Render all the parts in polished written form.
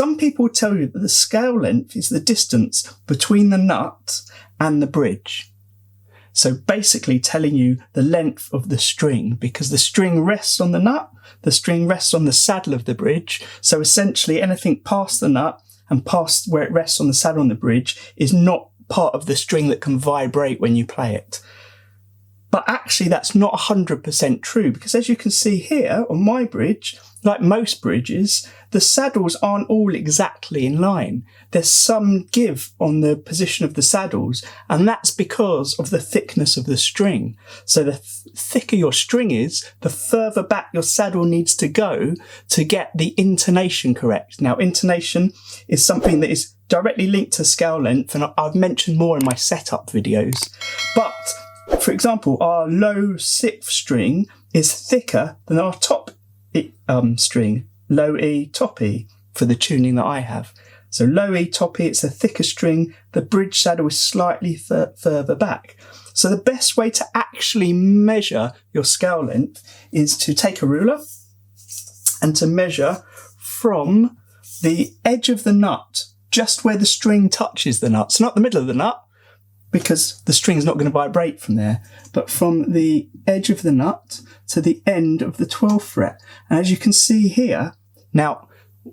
Some people tell you that the scale length is the distance between the nut and the bridge. So basically telling you the length of the string, because the string rests on the nut, the string rests on the saddle of the bridge. So essentially anything past the nut and past where it rests on the saddle on the bridge is not part of the string that can vibrate when you play it. But actually that's not 100% true, because as you can see here on my bridge, like most bridges, the saddles aren't all exactly in line. There's some give on the position of the saddles, and that's because of the thickness of the string. So the thicker your string is, the further back your saddle needs to go to get the intonation correct. Now, intonation is something that is directly linked to scale length, and I've mentioned more in my setup videos. But for example, our low sixth string is thicker than our top string, low E, top E, for the tuning that I have. So low E, top E, it's a thicker string. The bridge saddle is slightly further back. So the best way to actually measure your scale length is to take a ruler and to measure from the edge of the nut, just where the string touches the nut. So not the middle of the nut, because the string's not going to vibrate from there, but from the edge of the nut to the end of the 12th fret. And as you can see here, now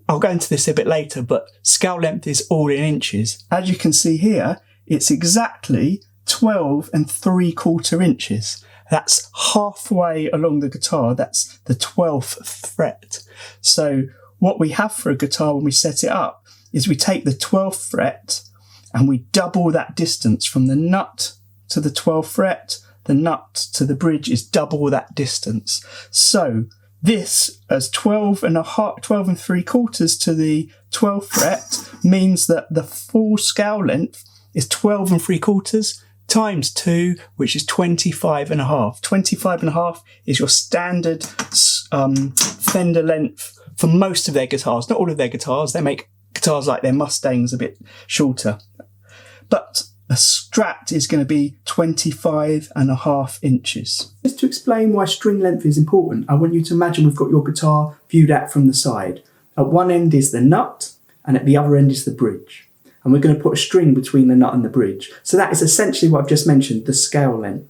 I'll go into this a bit later, but scale length is all in inches. As you can see here, it's exactly 12 3/4 inches. That's halfway along the guitar. That's the 12th fret. So what we have for a guitar when we set it up is we take the 12th fret and we double that distance from the nut to the 12th fret. The nut to the bridge is double that distance. So this, as 12 3/4 to the 12th fret, means that the full scale length is 12 3/4 times 2, which is 25.5. 25.5 is your standard Fender length for most of their guitars. Not all of their guitars. They make guitars like their Mustangs a bit shorter. But a Strat is going to be 25.5 inches. Just to explain why string length is important, I want you to imagine we've got your guitar viewed at from the side. At one end is the nut, and at the other end is the bridge. And we're going to put a string between the nut and the bridge. So that is essentially what I've just mentioned, the scale length.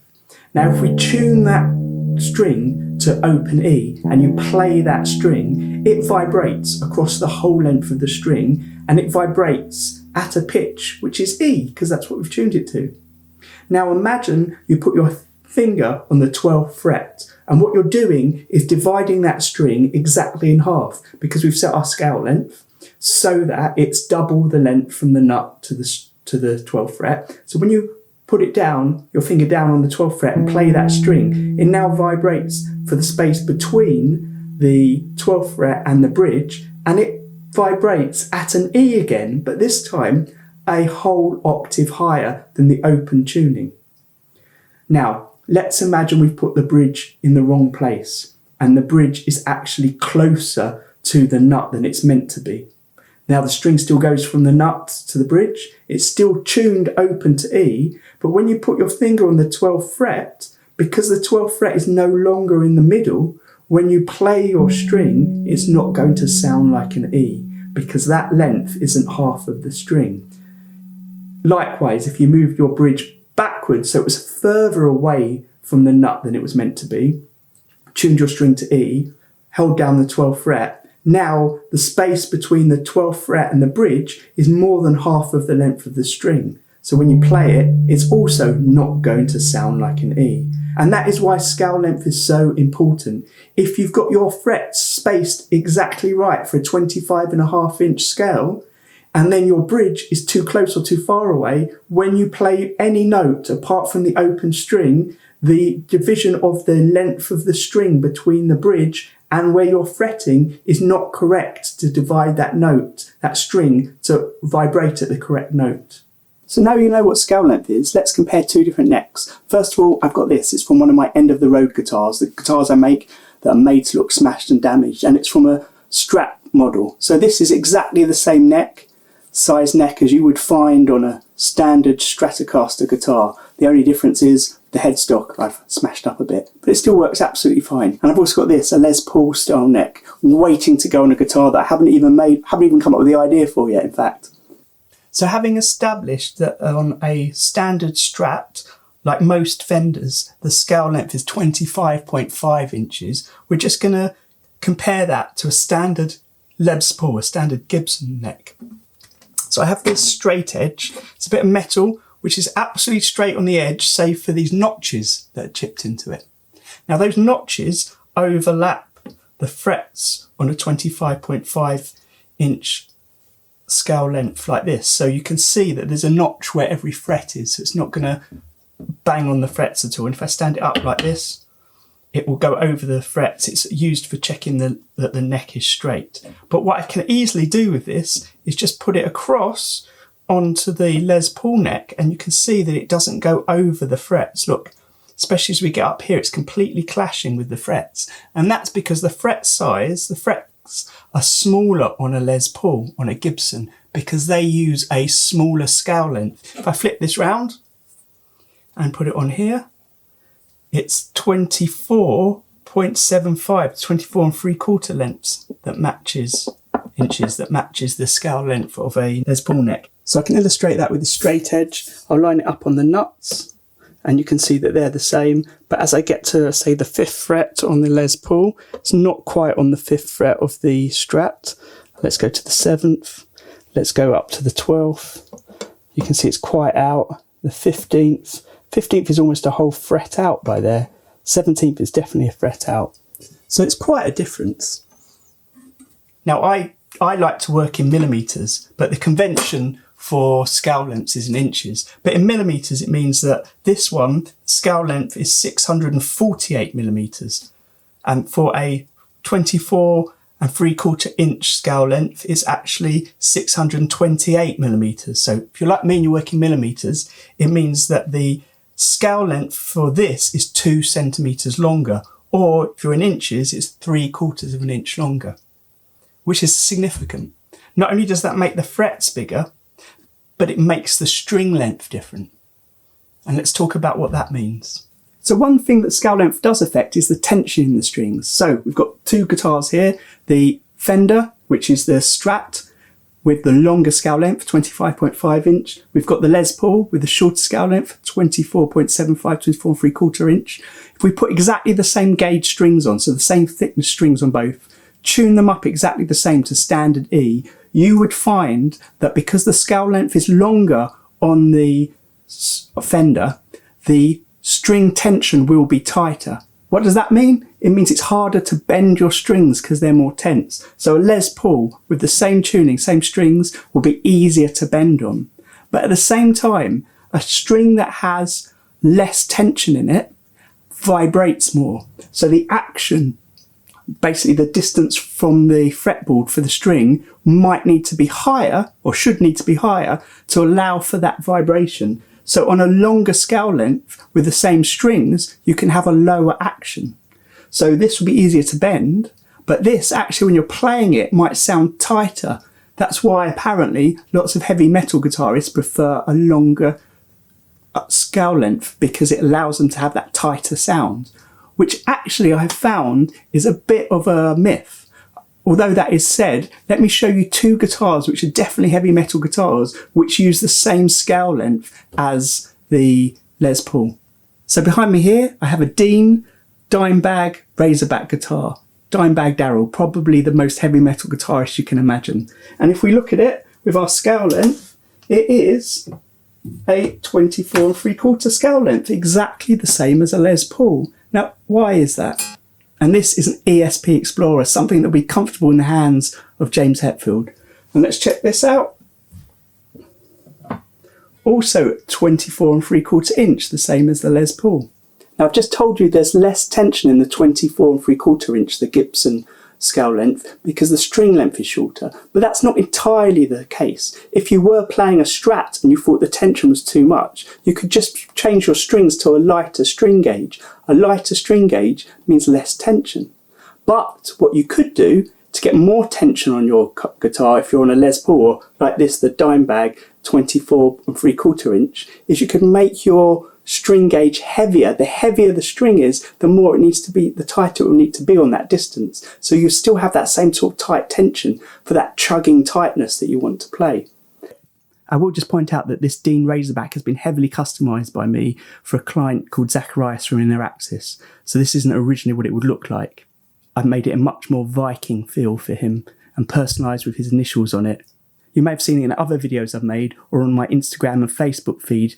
Now, if we tune that string to open E and you play that string, it vibrates across the whole length of the string, and it vibrates at a pitch which is E, because that's what we've tuned it to. Now imagine you put your finger on the 12th fret, and what you're doing is dividing that string exactly in half, because we've set our scale length so that it's double the length from the nut to the 12th fret. So when you put it down, your finger down on the 12th fret and play that string, it now vibrates for the space between the 12th fret and the bridge, and it vibrates at an E again, but this time a whole octave higher than the open tuning. Now, let's imagine we've put the bridge in the wrong place, and the bridge is actually closer to the nut than it's meant to be. Now the string still goes from the nut to the bridge, it's still tuned open to E, but when you put your finger on the 12th fret, because the 12th fret is no longer in the middle, when you play your string, it's not going to sound like an E, because that length isn't half of the string. Likewise, if you moved your bridge backwards, so it was further away from the nut than it was meant to be, tuned your string to E, held down the 12th fret, now the space between the 12th fret and the bridge is more than half of the length of the string. So when you play it, it's also not going to sound like an E. And that is why scale length is so important. If you've got your frets spaced exactly right for a 25.5 inch scale, and then your bridge is too close or too far away, when you play any note apart from the open string, the division of the length of the string between the bridge and where you're fretting is not correct to divide that note, that string, to vibrate at the correct note. So now you know what scale length is, let's compare two different necks. First of all, I've got this. It's from one of my end-of-the-road guitars, the guitars I make that are made to look smashed and damaged, and it's from a Strat model. So this is exactly the same neck, size neck as you would find on a standard Stratocaster guitar. The only difference is the headstock I've smashed up a bit, but it still works absolutely fine. And I've also got this, a Les Paul style neck, waiting to go on a guitar that I haven't even come up with the idea for yet, in fact. So having established that on a standard Strat, like most Fenders, the scale length is 25.5 inches, we're just going to compare that to a standard Les Paul, a standard Gibson neck. So I have this straight edge. It's a bit of metal, which is absolutely straight on the edge, save for these notches that are chipped into it. Now those notches overlap the frets on a 25.5 inch scale length like this. So you can see that there's a notch where every fret is, so it's not going to bang on the frets at all. And if I stand it up like this, it will go over the frets. It's used for checking that the neck is straight. But what I can easily do with this is just put it across onto the Les Paul neck, and you can see that it doesn't go over the frets. Look, especially as we get up here, it's completely clashing with the frets. And that's because the fret size, the frets are smaller on a Les Paul, on a Gibson, because they use a smaller scale length. If I flip this round and put it on here, it's 24.75, 24 3/4 lengths that matches the scale length of a Les Paul neck. So I can illustrate that with a straight edge. I'll line it up on the nuts and you can see that they're the same. But as I get to, say, the 5th fret on the Les Paul, it's not quite on the 5th fret of the Strat. Let's go to the 7th. Let's go up to the 12th. You can see it's quite out. The 15th. 15th is almost a whole fret out by there. 17th is definitely a fret out. So it's quite a difference. Now I like to work in millimeters, but the convention for scale lengths is in inches. But in millimeters, it means that this one, scale length is 648 millimeters. And for a 24 3/4 inch scale length, it's actually 628 millimeters. So if you're like me and you work in millimeters, it means that the scale length for this is 2 centimeters longer, or if you're in inches, it's 3/4 of an inch longer, which is significant. Not only does that make the frets bigger, but it makes the string length different. And let's talk about what that means. So one thing that scale length does affect is the tension in the strings. So we've got 2 guitars here, the Fender, which is the Strat, with the longer scale length, 25.5 inch. We've got the Les Paul with the shorter scale length, 24.75, 24 3/4 inch. If we put exactly the same gauge strings on, so the same thickness strings on both, tune them up exactly the same to standard E, you would find that because the scale length is longer on the Fender, the string tension will be tighter. What does that mean? It means it's harder to bend your strings because they're more tense. So a Les Paul with the same tuning, same strings, will be easier to bend on. But at the same time, a string that has less tension in it vibrates more. So the action, basically the distance from the fretboard for the string, might need to be higher, or should need to be higher, to allow for that vibration. So on a longer scale length with the same strings, you can have a lower action. So this will be easier to bend, but this actually, when you're playing it, might sound tighter. That's why apparently lots of heavy metal guitarists prefer a longer scale length, because it allows them to have that tighter sound, which actually I have found is a bit of a myth. Although that is said, let me show you 2 guitars which are definitely heavy metal guitars which use the same scale length as the Les Paul. So behind me here I have a Dean Dimebag Razorback guitar. Dimebag Darrell, probably the most heavy metal guitarist you can imagine. And if we look at it with our scale length, it is a 24 3/4 scale length, exactly the same as a Les Paul. Now, why is that? And this is an ESP Explorer, something that will be comfortable in the hands of James Hetfield. And let's check this out. Also 24 3/4 inch, the same as the Les Paul. Now I've just told you there's less tension in the 24 3/4 inch, the Gibson scale length, because the string length is shorter, but that's not entirely the case. If you were playing a Strat and you thought the tension was too much, you could just change your strings to a lighter string gauge. A lighter string gauge means less tension. But what you could do to get more tension on your guitar, if you're on a Les Paul like this, the Dimebag 24 3/4 inch, is you could make your string gauge heavier. The heavier the string is, the more it needs to be, the tighter it will need to be on that distance. So you still have that same sort of tight tension for that chugging tightness that you want to play. I will just point out that this Dean Razorback has been heavily customised by me for a client called Zacharias from Interaxis. So this isn't originally what it would look like. I've made it a much more Viking feel for him and personalised with his initials on it. You may have seen it in other videos I've made or on my Instagram and Facebook feed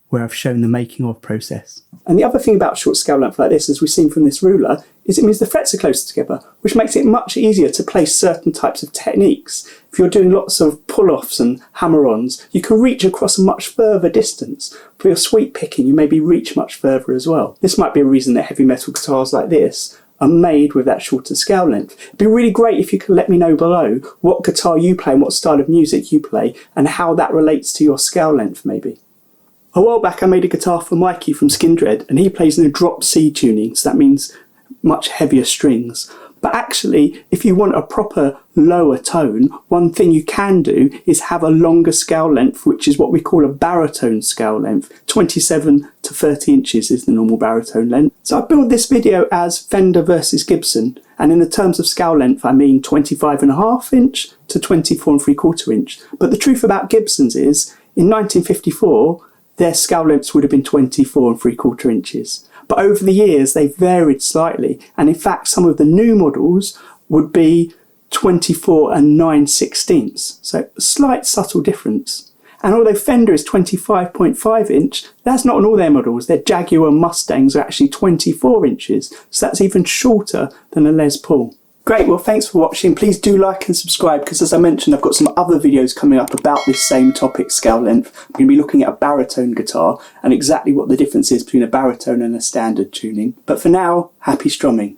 where I've shown the making of process. And the other thing about short scale length like this, as we've seen from this ruler, is it means the frets are closer together, which makes it much easier to play certain types of techniques. If you're doing lots of pull-offs and hammer-ons, you can reach across a much further distance. For your sweep picking, you maybe reach much further as well. This might be a reason that heavy metal guitars like this are made with that shorter scale length. It'd be really great if you could let me know below what guitar you play and what style of music you play and how that relates to your scale length maybe. A while back I made a guitar for Mikey from Skindred and he plays in a drop C tuning, so that means much heavier strings. But actually, if you want a proper lower tone, one thing you can do is have a longer scale length, which is what we call a baritone scale length. 27 to 30 inches is the normal baritone length. So I built this video as Fender versus Gibson, and in the terms of scale length I mean 25.5 inch to 24.75 inch. But the truth about Gibsons is, in 1954, their scale lengths would have been 24.75 inches. But over the years, they've varied slightly. And in fact, some of the new models would be 24 and 9/16. So a slight subtle difference. And although Fender is 25.5 inch, that's not on all their models. Their Jaguar Mustangs are actually 24 inches. So that's even shorter than a Les Paul. Great, well thanks for watching. Please do like and subscribe because as I mentioned I've got some other videos coming up about this same topic, scale length. I'm going to be looking at a baritone guitar and exactly what the difference is between a baritone and a standard tuning. But for now, happy strumming.